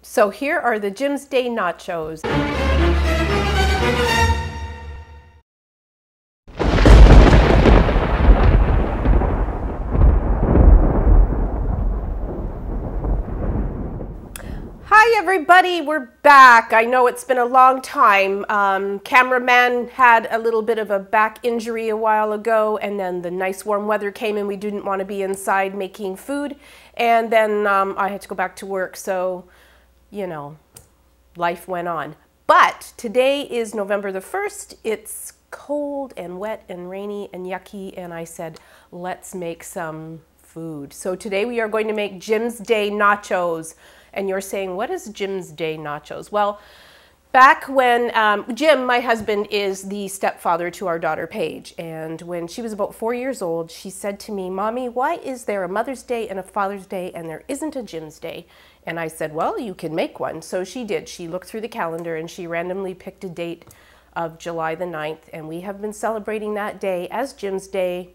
So here are the Jim's Day nachos. Hi everybody, we're back. I know it's been a long time. Cameraman had a little bit of a back injury a while ago, and then the nice warm weather came and we didn't want to be inside making food. And then I had to go back to work, so, you know, life went on. But today is November the 1st. It's cold and wet and rainy and yucky, and I said, let's make some food. So today we are going to make Jim's Day nachos. And you're saying, what is Jim's Day nachos? Well, back when Jim, my husband, is the stepfather to our daughter Paige. And when she was about 4 years old, she said to me, Mommy, why is there a Mother's Day and a Father's Day and there isn't a Jim's Day? And I said, well, you can make one. So she did. She looked through the calendar and she randomly picked a date of July the 9th. And we have been celebrating that day as Jim's Day,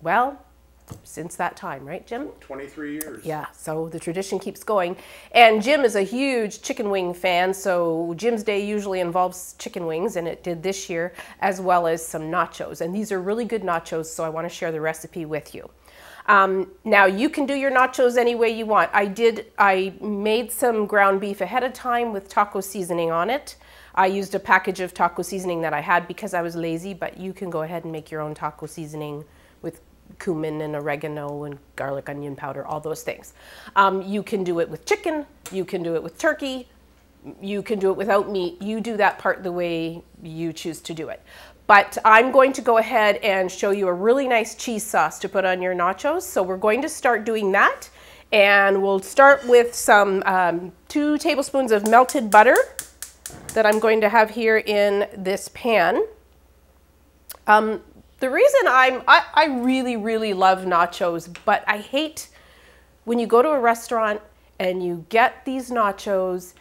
well, since that time, right, Jim? 23 years. Yeah, so the tradition keeps going. And Jim is a huge chicken wing fan, so Jim's Day usually involves chicken wings, and it did this year, as well as some nachos. And these are really good nachos, so I want to share the recipe with you. Now, you can do your nachos any way you want. I made some ground beef ahead of time with taco seasoning on it. I used a package of taco seasoning that I had because I was lazy, but you can go ahead and make your own taco seasoning with cumin and oregano and garlic onion powder, all those things. You can do it with chicken, you can do it with turkey, you can do it without meat. You do that part the way you choose to do it. But I'm going to go ahead and show you a really nice cheese sauce to put on your nachos. So we're going to start doing that. And we'll start with some 2 tablespoons of melted butter that I'm going to have here in this pan. The reason I really love nachos, but I hate when you go to a restaurant and you get these nachos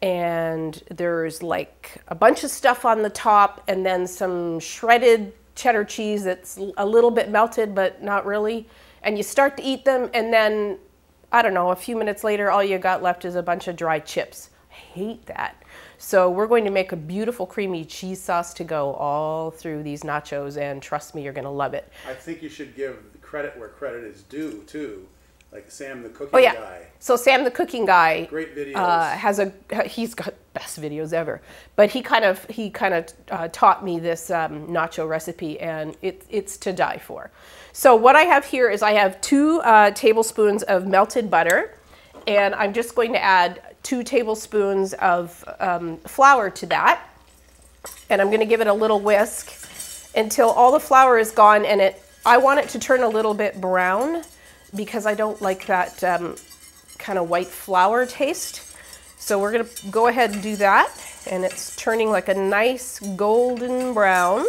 and there's like a bunch of stuff on the top and then some shredded cheddar cheese that's a little bit melted but not really, and you start to eat them and then, I don't know, a few minutes later all you got left is a bunch of dry chips. I hate that. So we're going to make a beautiful creamy cheese sauce to go all through these nachos, and trust me, you're going to love it. I think you should give credit where credit is due, too. Like Sam the cooking guy. So Sam the cooking guy, great videos. He's got best videos ever. But he kind of taught me this nacho recipe, and it's to die for. So what I have here is I have 2 tablespoons of melted butter, and I'm just going to add 2 tablespoons of flour to that, and I'm going to give it a little whisk until all the flour is gone, and I want it to turn a little bit brown because I don't like that kind of white flour taste. So we're going to go ahead and do that, and it's turning like a nice golden brown.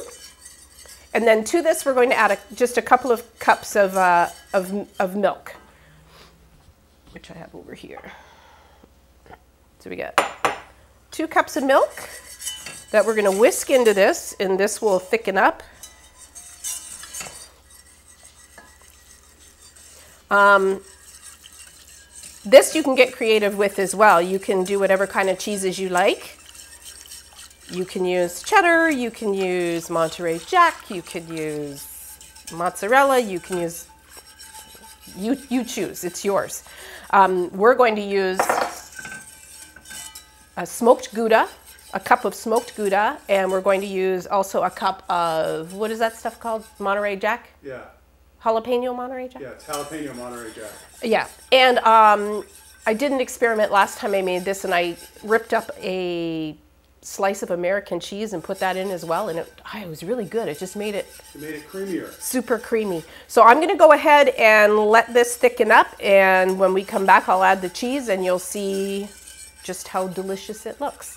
And then to this we're going to add just a couple of cups of milk, which I have over here. So we got 2 cups of milk that we're going to whisk into this, and this will thicken up. This you can get creative with as well. You can do whatever kind of cheeses you like. You can use cheddar, you can use Monterey Jack, you could use mozzarella, you can use, you choose, it's yours. We're going to use a smoked Gouda, a cup of smoked Gouda, and we're going to use also a cup of, what is that stuff called? Monterey Jack? Yeah. Jalapeno Monterey Jack? Yeah, it's jalapeno Monterey Jack. Yeah, and I did an experiment last time I made this, and I ripped up a slice of American cheese and put that in as well, and it was really good. It just made it... It made it creamier. Super creamy. So I'm going to go ahead and let this thicken up, and when we come back I'll add the cheese and you'll see just how delicious it looks.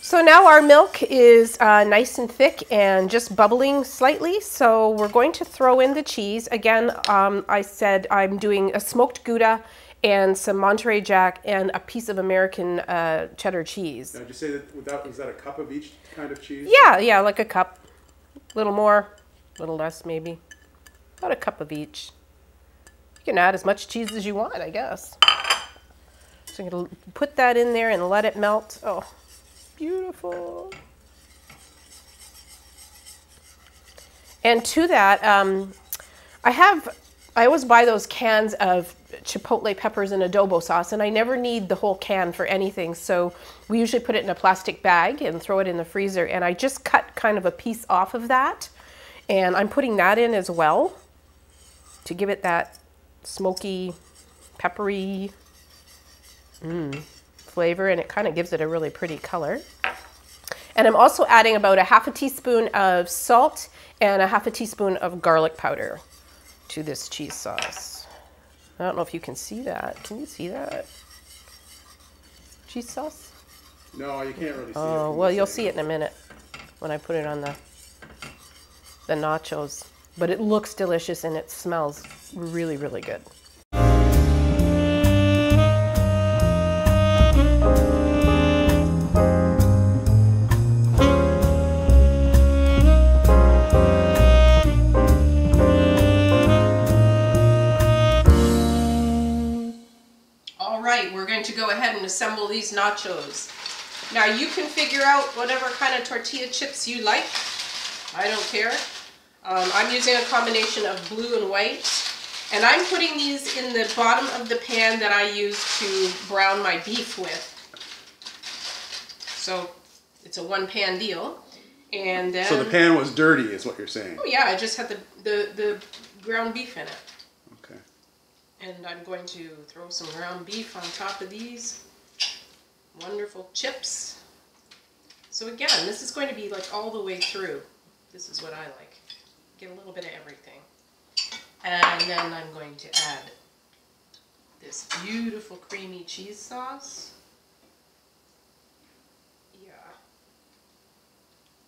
So now our milk is nice and thick and just bubbling slightly, so we're going to throw in the cheese. Again, I said I'm doing a smoked Gouda and some Monterey Jack and a piece of American cheddar cheese. Now, did you say that was that a cup of each kind of cheese? Yeah, like a cup. A little more, a little less maybe. About a cup of each. You can add as much cheese as you want, I guess. So I'm going to put that in there and let it melt. Oh, beautiful. And to that, I always buy those cans of chipotle peppers and adobo sauce, and I never need the whole can for anything. So we usually put it in a plastic bag and throw it in the freezer. And I just cut kind of a piece off of that, and I'm putting that in as well to give it that smoky, peppery flavor, and it kind of gives it a really pretty color. And I'm also adding about a half a teaspoon of salt and a half a teaspoon of garlic powder to this cheese sauce. I don't know if you can see that. Can you see that? Cheese sauce? No, you can't really see it. Oh, well, you'll see it in a minute when I put it on the nachos. But it looks delicious and it smells really, really good. We're going to go ahead and assemble these nachos. Now you can figure out whatever kind of tortilla chips you like. I don't care. I'm using a combination of blue and white. And I'm putting these in the bottom of the pan that I use to brown my beef with. So it's a one pan deal. And then, so the pan was dirty is what you're saying? Oh yeah, I just had the ground beef in it. Okay. And I'm going to throw some ground beef on top of these wonderful chips. So again, this is going to be like all the way through. This is what I like. Get a little bit of everything. And then I'm going to add this beautiful creamy cheese sauce. Yeah.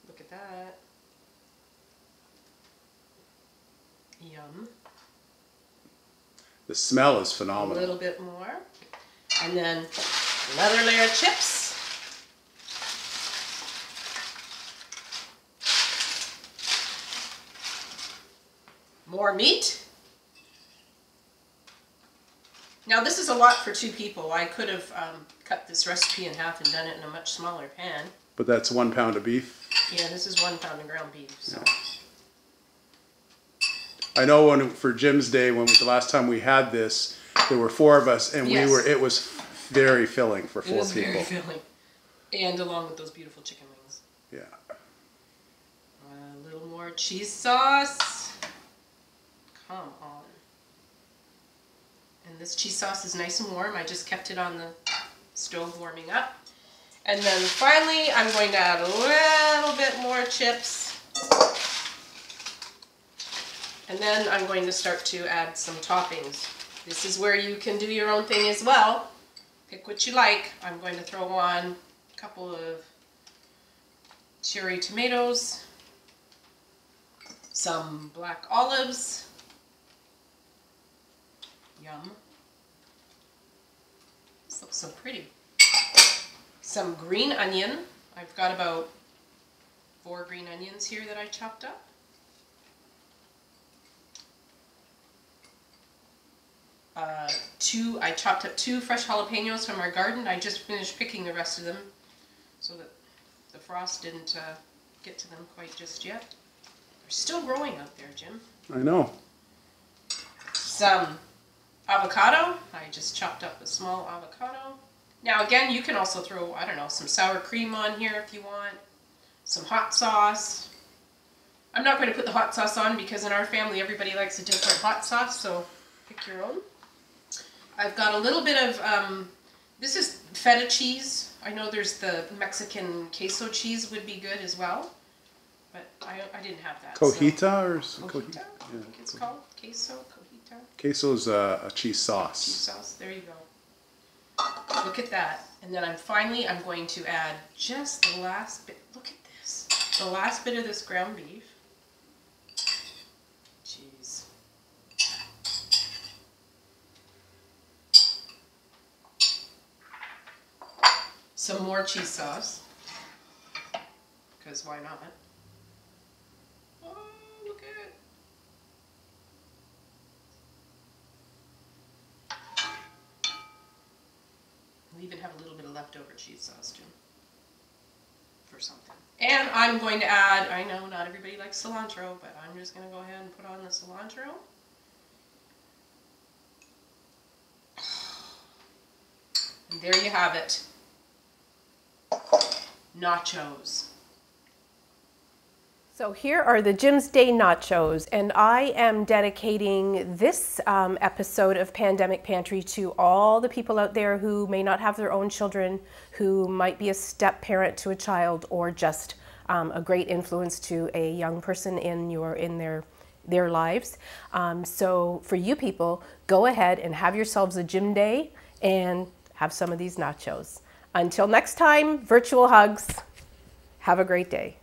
Look at that. Yum. The smell is A phenomenal. little bit more. And then another layer of chips. More meat. Now this is a lot for two people. I could have cut this recipe in half and done it in a much smaller pan. But that's 1 pound of beef? Yeah, this is 1 pound of ground beef. So. Yeah. I know when for Jim's day, the last time we had this, there were 4 of us, and Yes. it was very filling for 4 people. It was very filling. And along with those beautiful chicken wings. Yeah. A little more cheese sauce. Come on. And this cheese sauce is nice and warm. I just kept it on the stove warming up. And then finally, I'm going to add a little bit more chips. And then I'm going to start to add some toppings. This is where you can do your own thing as well. Pick what you like. I'm going to throw on a couple of cherry tomatoes, some black olives. Yum. This looks so pretty. Some green onion. I've got about 4 green onions here that I chopped up. I chopped up 2 fresh jalapenos from our garden. I just finished picking the rest of them so that the frost didn't get to them quite just yet. They're still growing out there, Jim. I know. Some avocado. I just chopped up a small avocado. Now again, you can also throw, I don't know, some sour cream on here if you want. Some hot sauce. I'm not going to put the hot sauce on because in our family everybody likes a different hot sauce, so pick your own. I've got a little bit of, this is feta cheese. I know there's the Mexican queso cheese would be good as well, but I didn't have that. Cojita so. or Cojita? Yeah, I think it's called queso, cojita. Queso's a cheese sauce. Cheese sauce, there you go. Look at that. And then I'm going to add just the last bit. Look at this. The last bit of this ground beef. Jeez. Some more cheese sauce. Because why not? Oh, look at it. even have a little bit of leftover cheese sauce too. For something. And I'm going to add, I know not everybody likes cilantro, but I'm just going to go ahead and put on the cilantro. And there you have it. Nachos. So here are the Jim's Day nachos, and I am dedicating this episode of Pandemic Pantry to all the people out there who may not have their own children, who might be a step parent to a child, or just a great influence to a young person in their lives. So for you people, go ahead and have yourselves a Jim Day and have some of these nachos. Until next time, virtual hugs. Have a great day.